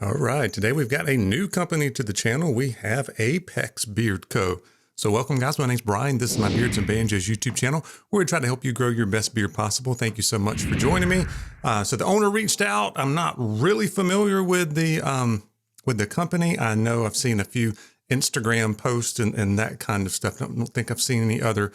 All right, today we've got a new company to the channel. We have Apex Beard Co. So welcome guys, my name's Brian. This is my Beards and Banjos YouTube channel. We're gonna try to help you grow your best beard possible. Thank you so much for joining me. So the owner reached out. I'm not really familiar with the company. I know I've seen a few Instagram posts and that kind of stuff. I don't think I've seen any other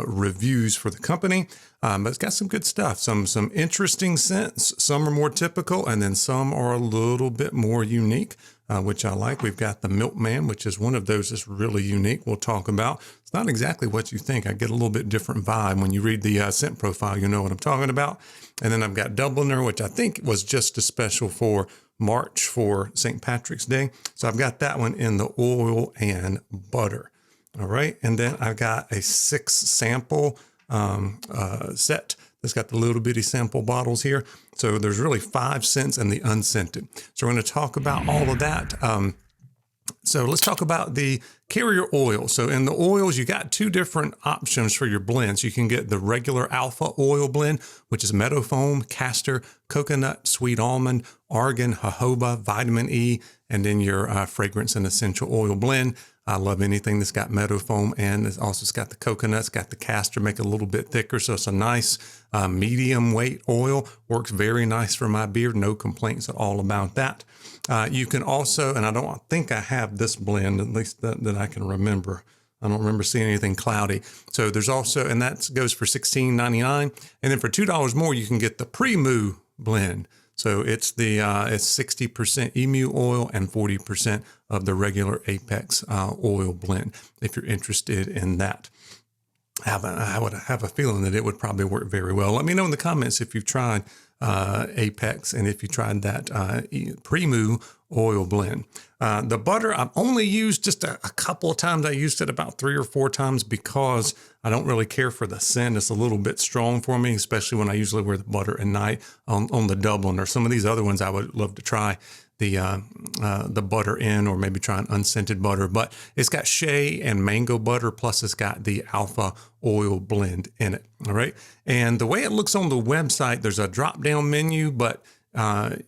reviews for the company, but it's got some good stuff. Some interesting scents. Some are more typical, and then some are a little bit more unique, which I like. We've got the Milkman, which is one of those that's really unique. We'll talk about. It's not exactly what you think. I get a little bit different vibe when you read the scent profile. You know what I'm talking about. And then I've got Dubliner, which I think was just a special for March for St. Patrick's Day. So I've got that one in the oil and butter. All right. And then I've got a 6 sample set that's got the little bitty sample bottles here. So there's really 5 scents and the unscented. So we're going to talk about all of that. So let's talk about the carrier oil. So in the oils, you got 2 different options for your blends. You can get the regular alpha oil blend, which is meadow foam, castor, coconut, sweet almond, argan, jojoba, vitamin E, and then your fragrance and essential oil blend. I love anything that's got meadow foam, and it's also got the coconuts, got the castor, make it a little bit thicker. So it's a nice medium weight oil. Works very nice for my beard. No complaints at all about that. You can also, and I don't think I have this blend, at least that I can remember. I don't remember seeing anything cloudy. So there's also, and that goes for $16.99. And then for $2 more, you can get the Pre-Moo blend. So it's the it's 60% emu oil and 40% of the regular Apex oil blend. If you're interested in that, I would have a feeling that it would probably work very well. Let me know in the comments if you've tried Apex and if you tried that Pre-Moo oil blend. The butter I've only used just a couple of times. I used it about 3 or 4 times because I don't really care for the scent. It's a little bit strong for me, especially when I usually wear the butter at night on the Dublin or some of these other ones. I would love to try the butter in, or maybe try an unscented butter, but it's got shea and mango butter, plus it's got the alpha oil blend in it. All right. And the way it looks on the website, there's a drop down menu, but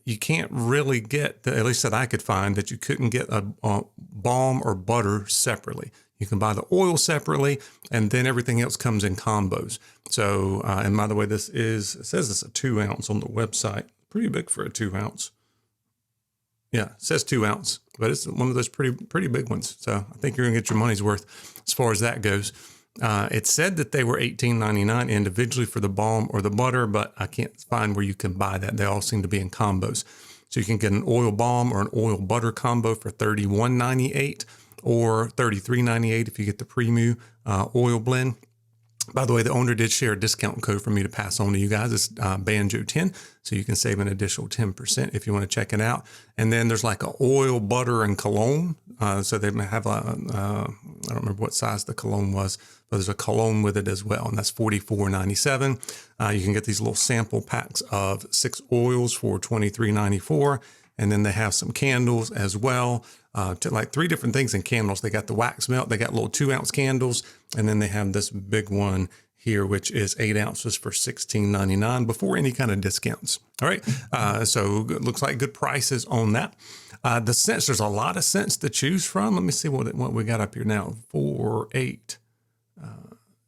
you can't really get, at least that I could find, that you couldn't get a balm or butter separately. You can buy the oil separately, and then everything else comes in combos. So, and by the way, it says it's a 2 ounce on the website. Pretty big for a 2 ounce. Yeah, it says 2 ounce, but it's one of those pretty big ones. So I think you're gonna get your money's worth as far as that goes. It said that they were $18.99 individually for the balm or the butter, but I can't find where you can buy that. They all seem to be in combos. So you can get an oil balm or an oil butter combo for $31.98 or $33.98 if you get the Pre-Moo oil blend. By the way, the owner did share a discount code for me to pass on to you guys. It's Banjo10, so you can save an additional 10% if you want to check it out. And then there's like a oil, butter, and cologne. So they may have I don't remember what size the cologne was, but there's a cologne with it as well, and that's $44.97. You can get these little sample packs of 6 oils for $23.94. And then they have some candles as well, to like 3 different things in candles. They got the wax melt, they got little 2 ounce candles, and then they have this big one here, which is 8 ounces for $16.99 before any kind of discounts. All right. So it looks like good prices on that. The scents, there's a lot of scents to choose from. Let me see what we got up here now. 4, 8,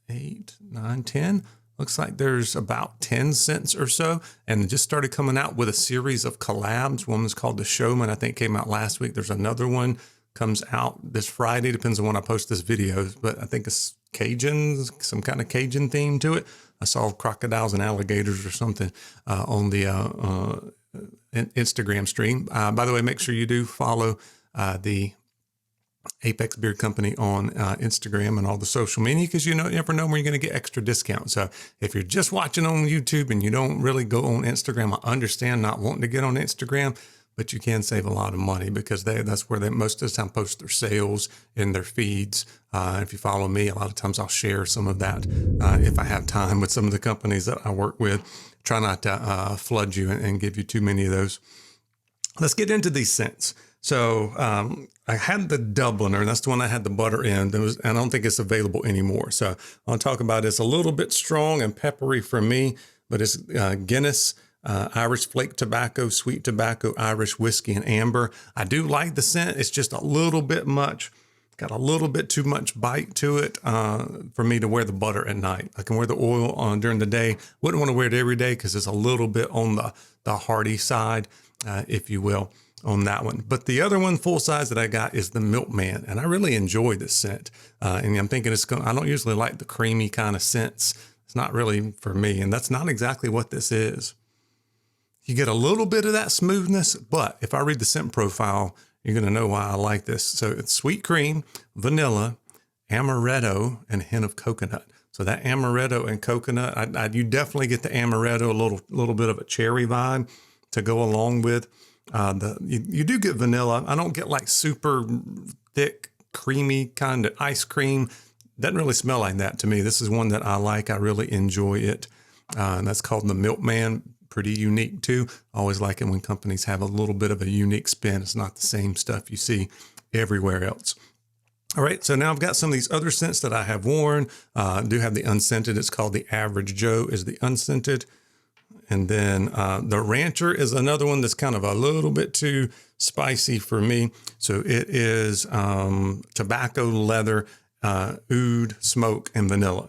9, 10. Looks like there's about 10 scents or so, and it just started coming out with a series of collabs. One was called The Showman, I think came out last week. There's another one comes out this Friday, depends on when I post this video, but I think it's Cajun, some kind of Cajun theme to it. I saw crocodiles and alligators or something on the Instagram stream. By the way, make sure you do follow the Apex Beard Company on Instagram and all the social media, because you never know when you're going to get extra discounts. So if you're just watching on YouTube and you don't really go on Instagram, I understand not wanting to get on Instagram, but you can save a lot of money because that's where they most of the time post their sales in their feeds. If you follow me, a lot of times I'll share some of that if I have time with some of the companies that I work with. Try not to flood you and give you too many of those. Let's get into these scents. So I had the Dubliner, and that's the one I had the butter in. And I don't think it's available anymore. So I'll talk about it. It's a little bit strong and peppery for me, but it's Guinness Irish flake tobacco, sweet tobacco, Irish whiskey, and amber. I do like the scent. It's just a little bit much. Got a little bit too much bite to it for me to wear the butter at night. I can wear the oil on during the day. Wouldn't want to wear it every day because it's a little bit on the hearty side, if you will, on that one. But the other one, full size, that I got is the Milkman, and I really enjoy this scent. And I'm thinking I don't usually like the creamy kind of scents. It's not really for me, and that's not exactly what this is. You get a little bit of that smoothness, but if I read the scent profile, you're going to know why I like this. So it's sweet cream, vanilla, amaretto, and a hint of coconut. So that amaretto and coconut, you definitely get the amaretto, a little bit of a cherry vibe to go along with. You do get vanilla. I don't get like super thick, creamy kind of ice cream. Doesn't really smell like that to me. This is one that I like. I really enjoy it. And that's called the Milkman. Pretty unique too. Always like it when companies have a little bit of a unique spin. It's not the same stuff you see everywhere else. All right, so now I've got some of these other scents that I have worn. I do have the unscented. It's called the Average Joe is the unscented. And then the Rancher is another one that's kind of a little bit too spicy for me. So it is tobacco, leather, oud, smoke, and vanilla.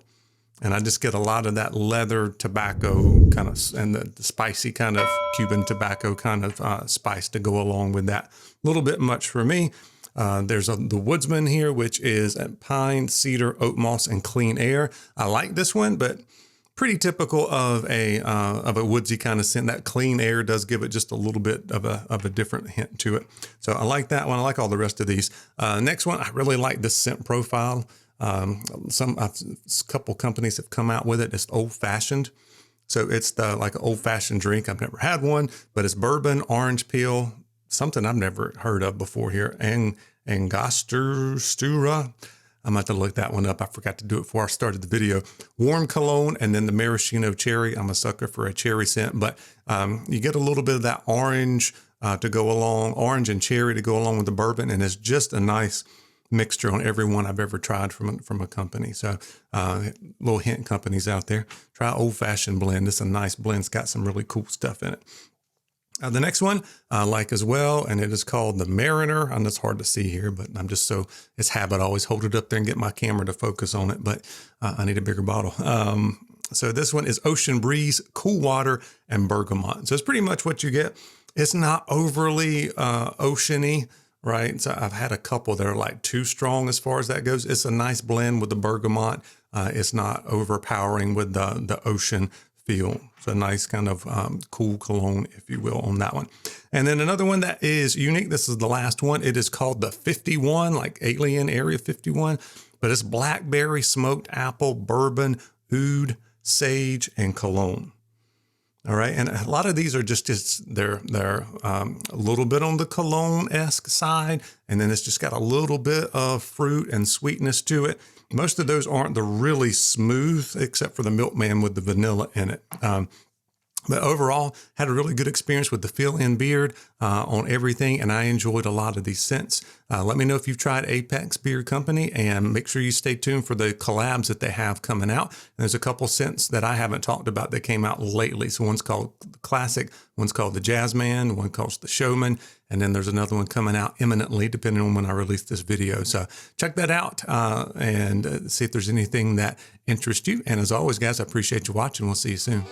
And I just get a lot of that leather tobacco kind of, and the spicy kind of Cuban tobacco kind of spice to go along with that. A little bit much for me. There's the Woodsman here, which is pine, cedar, oat moss, and clean air. I like this one, but pretty typical of a woodsy kind of scent. That clean air does give it just a little bit of a different hint to it. So I like that one. I like all the rest of these. Next one, I really like this scent profile. A couple companies have come out with it. It's old fashioned. So it's like an old fashioned drink. I've never had one, but it's bourbon, orange peel, something I've never heard of before here. And Angostura. I'm going to have to look that one up. I forgot to do it before I started the video. Warm cologne, and then the maraschino cherry. I'm a sucker for a cherry scent, but you get a little bit of that orange to go along, orange and cherry to go along with the bourbon, and it's just a nice mixture on every one I've ever tried from a company. So little hint companies out there, try Old Fashioned blend. It's a nice blend. It's got some really cool stuff in it. The next one I like as well, and it is called the Mariner. I know it's hard to see here, but it's habit. I always hold it up there and get my camera to focus on it, but I need a bigger bottle. So this one is Ocean Breeze, Cool Water, and Bergamot. So it's pretty much what you get. It's not overly oceany, right? So I've had a couple that are like too strong as far as that goes. It's a nice blend with the bergamot. It's not overpowering with the ocean feel. So a nice kind of cool cologne, if you will, on that one. And then another one that is unique. This is the last one. It is called the 51, like Alien Area 51, but it's blackberry, smoked apple, bourbon, oud, sage, and cologne. All right. And a lot of these are they're a little bit on the cologne-esque side. And then it's just got a little bit of fruit and sweetness to it. Most of those aren't the really smooth, except for the Milkman with the vanilla in it. But overall, had a really good experience with the fill-in beard on everything, and I enjoyed a lot of these scents. Let me know if you've tried Apex Beard Company, and make sure you stay tuned for the collabs that they have coming out. And there's a couple scents that I haven't talked about that came out lately. So one's called the Classic, one's called the Jazzman, one called the Showman, and then there's another one coming out imminently, depending on when I release this video. So check that out and see if there's anything that interests you. And as always, guys, I appreciate you watching. We'll see you soon.